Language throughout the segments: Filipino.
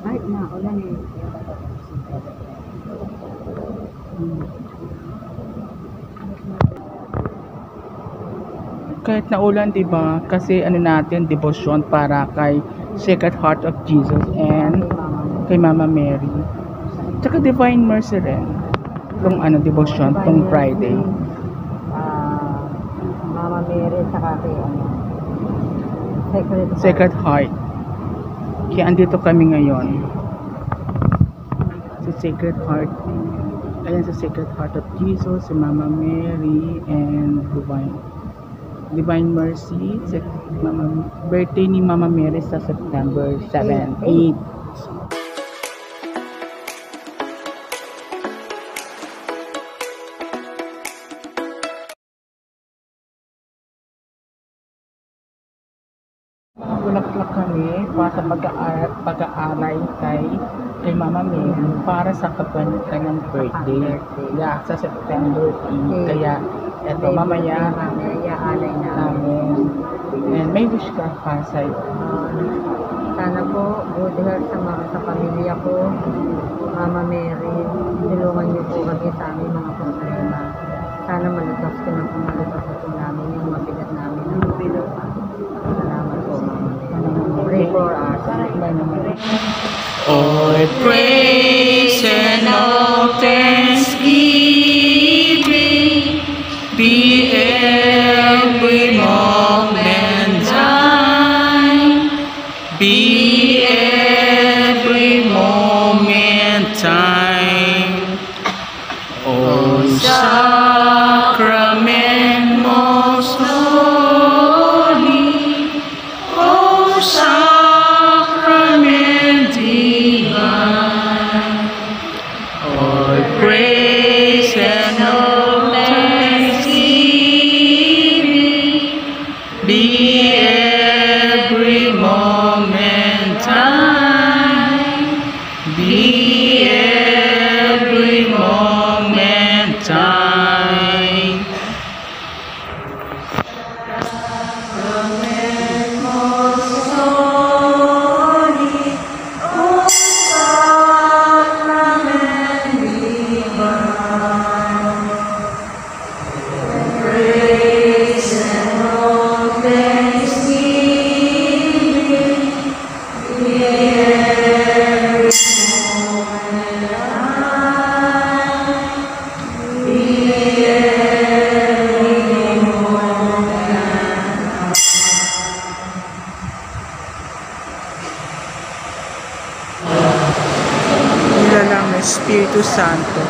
Kahit na ulan eh. Kahit na ulan, 'di ba? Kasi ano natin, devotion para kay Sacred Heart of Jesus and kay Mama Mary. Tsaka Divine Mercy rin. Itong devotion, tong Friday. Mama Mary, saka kay Sacred Heart. Kaya andito kami ngayon. Sa Sacred Heart. Ayan sa Sacred Heart of Jesus, si Mama Mary and Divine Mercy. Birthday ni Mama Mary sa September 7, 8. Bulaklak kami para sa pag-aaral kay Mama Mary para sa kanyang birthday. Yeah, sa September 8. Kaya eto mamaya alay namin. And may wish ka pa sa sana po good health sa pamilya ko. Mama Mary, tulungan niyo po kami sa aming mga problema. Sana malutas ko na pumalutas ito namin yung mabigat namin ng bilo. Salamat po, Mama Mary. Pray for us. all praise and all thanksgiving be every moment thine, be every moment thine. O sacrament most holy, O sacrament divine, all praise and all thanksgiving be every moment thine, be every moment thine. Nilalang ng Espiritu Santo.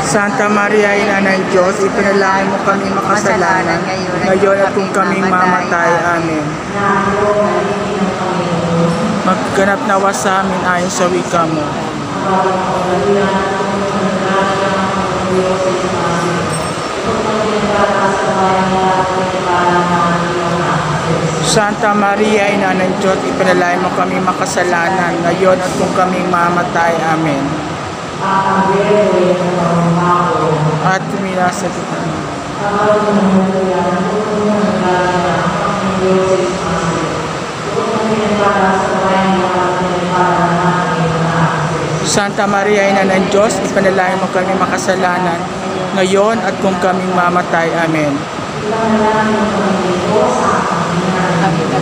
Santa Maria, Ina ng Diyos, ipinalangin mo kami makasalanan, ngayon at kung kaming mamatay. Amen. Magganap nawa sa amin ayon sa wika mo. Santa Maria, Ina ng Diyos, ipinalangin mo kami makasalanan, ngayon at kung kaming mamatay. Amen. At tumila sa kita. Santa Maria, Ina ng Diyos, ipanalangin mo kami makasalanan, ngayon at kung kaming mamatay. Amen.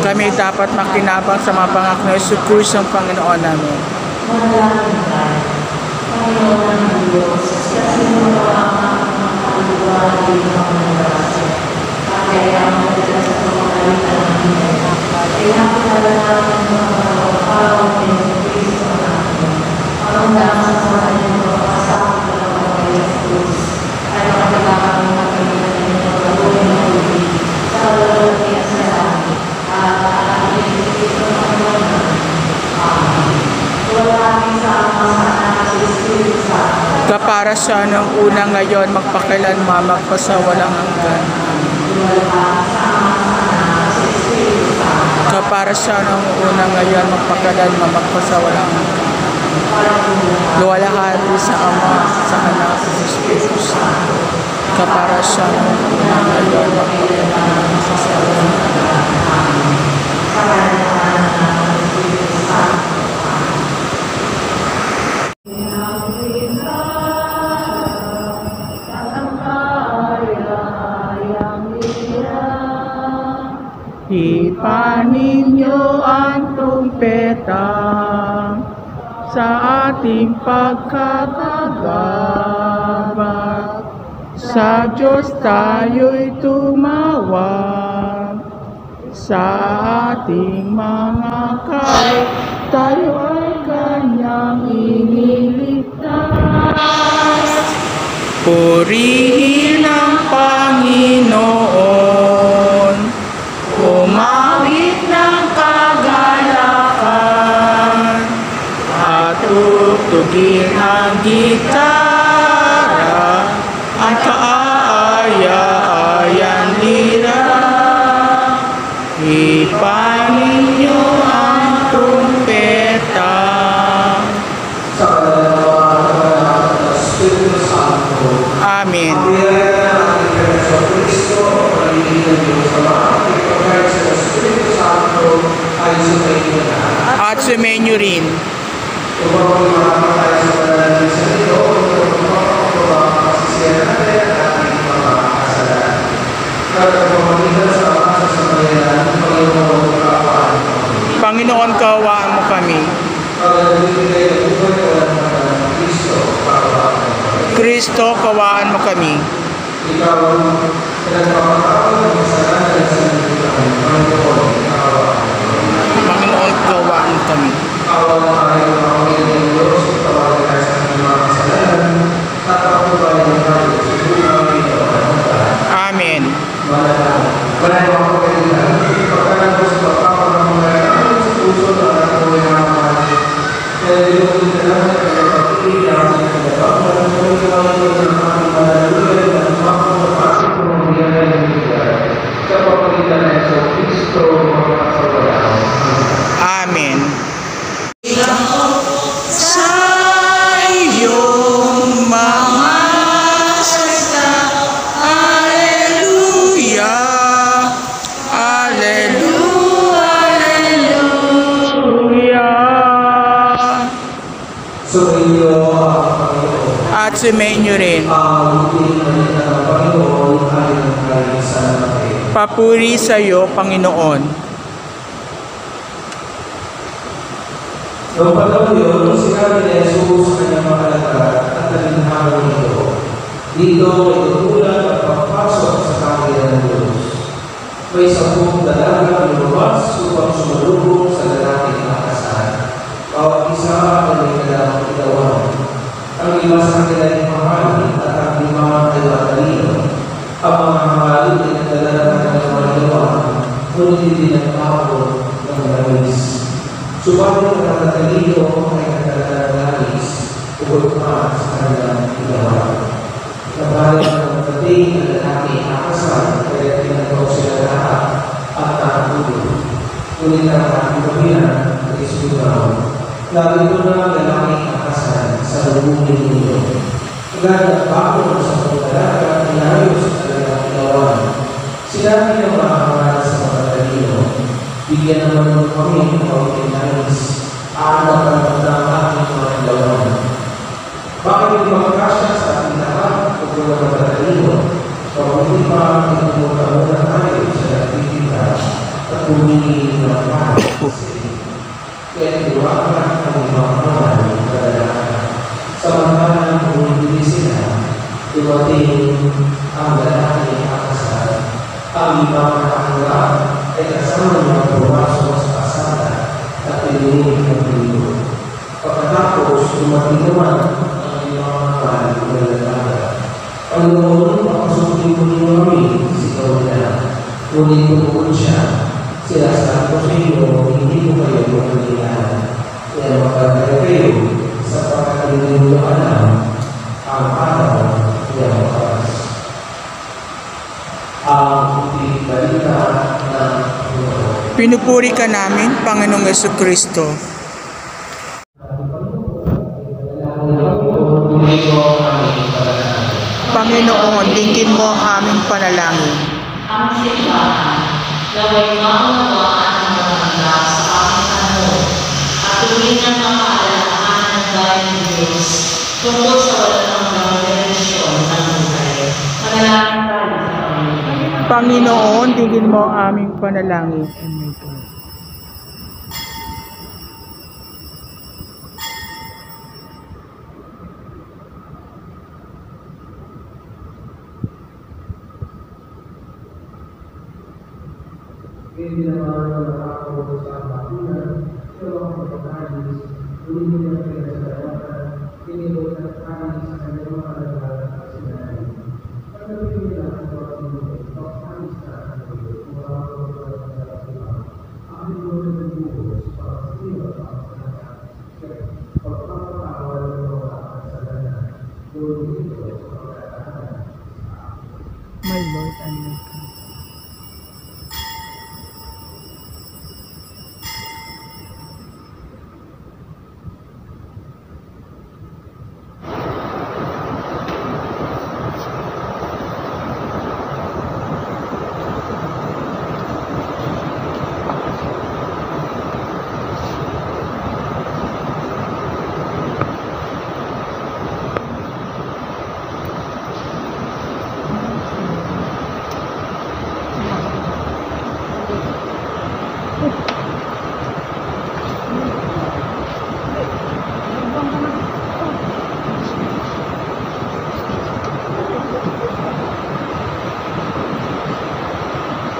Kami dapat makinabang sa mga pangako ng Jesucristo ang Panginoon namin. Kapara siya ng una ngayon, magpakailanman, magpasawalang hanggan. Kapara siya ng una ngayon, magpakailanman, magpasawalang hanggan. luwalhati sa Ama, sa Anak, sa Espiritu Santo, kaparasyon ng ngayon, magpapalala sa salong. Ipanin niyo ang trumpeta sa ating pagkakagabak. Sa Diyos tayo'y tumawag. Sa ating mga kahit tayo ay Kanyang iniligtas. Purihin ang Panginoon, umawit ng kagalakan, at tugtugin ang gitara, ang kaaya-ayan lira. Ipanin niyo ang trumpeta. Amen. At sumainyo rin. Panginoon, kaawaan mo kami. Kristo, kaawaan mo kami. Panginoon, kaawaan mo kami. Amen. Amen. Sa iyong mga salita, Alleluia, Alleluia, Alleluia. At sumainyo rin. Papuri sa iyo, Panginoon. Noong panahon yun, sinabi ni Jesus sa kanyang mga alagad at nalinhawa nito, dito ay tutulan at pagpasok sa kaharian ng Diyos. May 10 dalagang lumabas upang sumalubong sa lalaking nakasal. Bawat isa ay may kailangang ilawan. Ang iba sa kanila ay mahalin at ang 5 ay matalino. Ang mga mahalin ay nagdala ng kanilang mga ilawan, ngunit hindi nagpapot ng langis. Subalit ang natalino ay nagdala ng langis, bukod pa sa kanilang ilawan. Nabalit ang dating na lalaki nakasal, kaya tinagaw sila lahat at nakatulog. Ngunit ang ating kabilan ay sumigaw, lagi ko na lalaki nakasal sa lubungin ninyo. Agad bago sa pagdalaga, inayos sa kanilang ilawan. Sinabi ng mga hangal sa mga talino, bigyan naman mo kami ng kaunting langis, anak ang ating mga ilawan. Bakit hindi makakasya sa ating lahat o kung mga talino? Pag-uwi pa, pinagmutaw na tayo sa nagtitinda at humingi ng mahal. Kaya tiwakan ang mga mahal ng kadalakan. Samantalang bumibili sila, dumating ang lalaki ng kakasal. Ang ibang nakakala ay kasama niya pumasok sa kasada at pinili ng pinto. Pagkatapos, dumating naman ang ibang mahal ng lalaki. Panginoon, pakasukin mo niyo kami, sigaw niya. Ngunit tumugon siya, sila sa ko sa inyo, hindi ko kayo magkalihan. Kaya magkagaya kayo, sapagkat hindi nyo alam ang araw niya makas. Ang balita ng Panginoon. Pinupuri ka namin, Panginoong Jesucristo. Panginoon, dinggin mo ang aming panalangin. Ang simbahan, gaway maunawaan ang maganda sa aming tanong at tuwing ang mapaalalahan ng bayan ng Diyos tungkol sa walang hanggang relasyon ng buhay. Manalangin tayo sa Panginoon. Panginoon, dinggin mo ang aming panalangin. Amen po. My Lord and my God.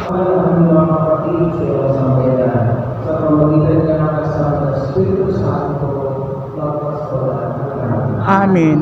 Ang mga kapatid sa iyong sambayanan, sa pamamagitan ng kasama ng Espiritu Santo, magpasawalan ng lahat. Amen.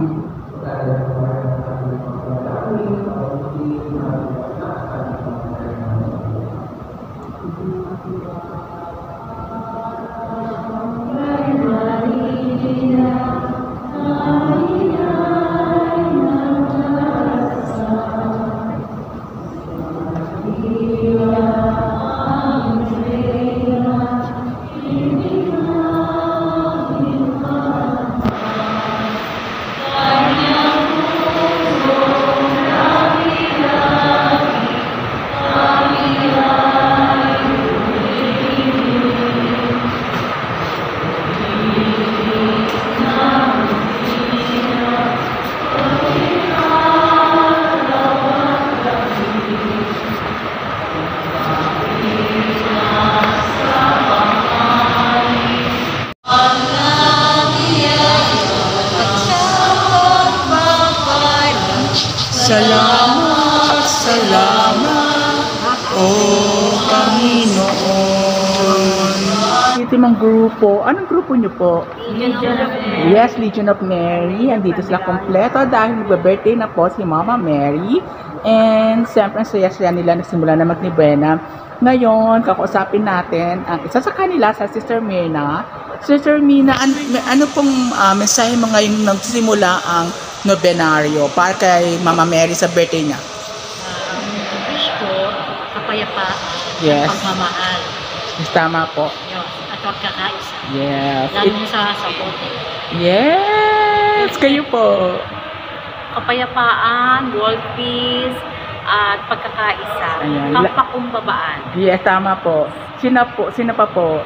Salamat, salamat, O Panginoon. Ito yung grupo. Anong grupo niyo po? Yes, Legion of Mary. Andito sila kompleto dahil mag-birthday na po si Mama Mary. And siyempre, ang saya-saya nila nagsimula na magnibena. Ngayon, kakausapin natin ang isa sa kanila, sa Sister Mina. Sister Mina, ano pong mensahe mo ngayong nagsimula ang nobenaryo para kay Mama Mary sa birthday niya? Wish ko, kapayapaan, Yes. pagmamahal, Yes, tama po. yun, at pagkakaisa. Yes. Lalo sa sabote. Yes! Kayo po. Kapayapaan, world peace, at pagkakaisa. Ayan. Kampakumbabaan. Yes, tama po. Sino po? Sino pa po?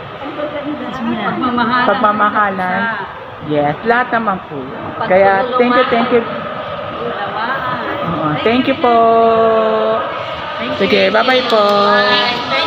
Pagmamahalan. Pagmamahalan. Yes, lahat naman po. Kaya, thank you. Unawaan. Thank you po. Sige, bye-bye po. Bye.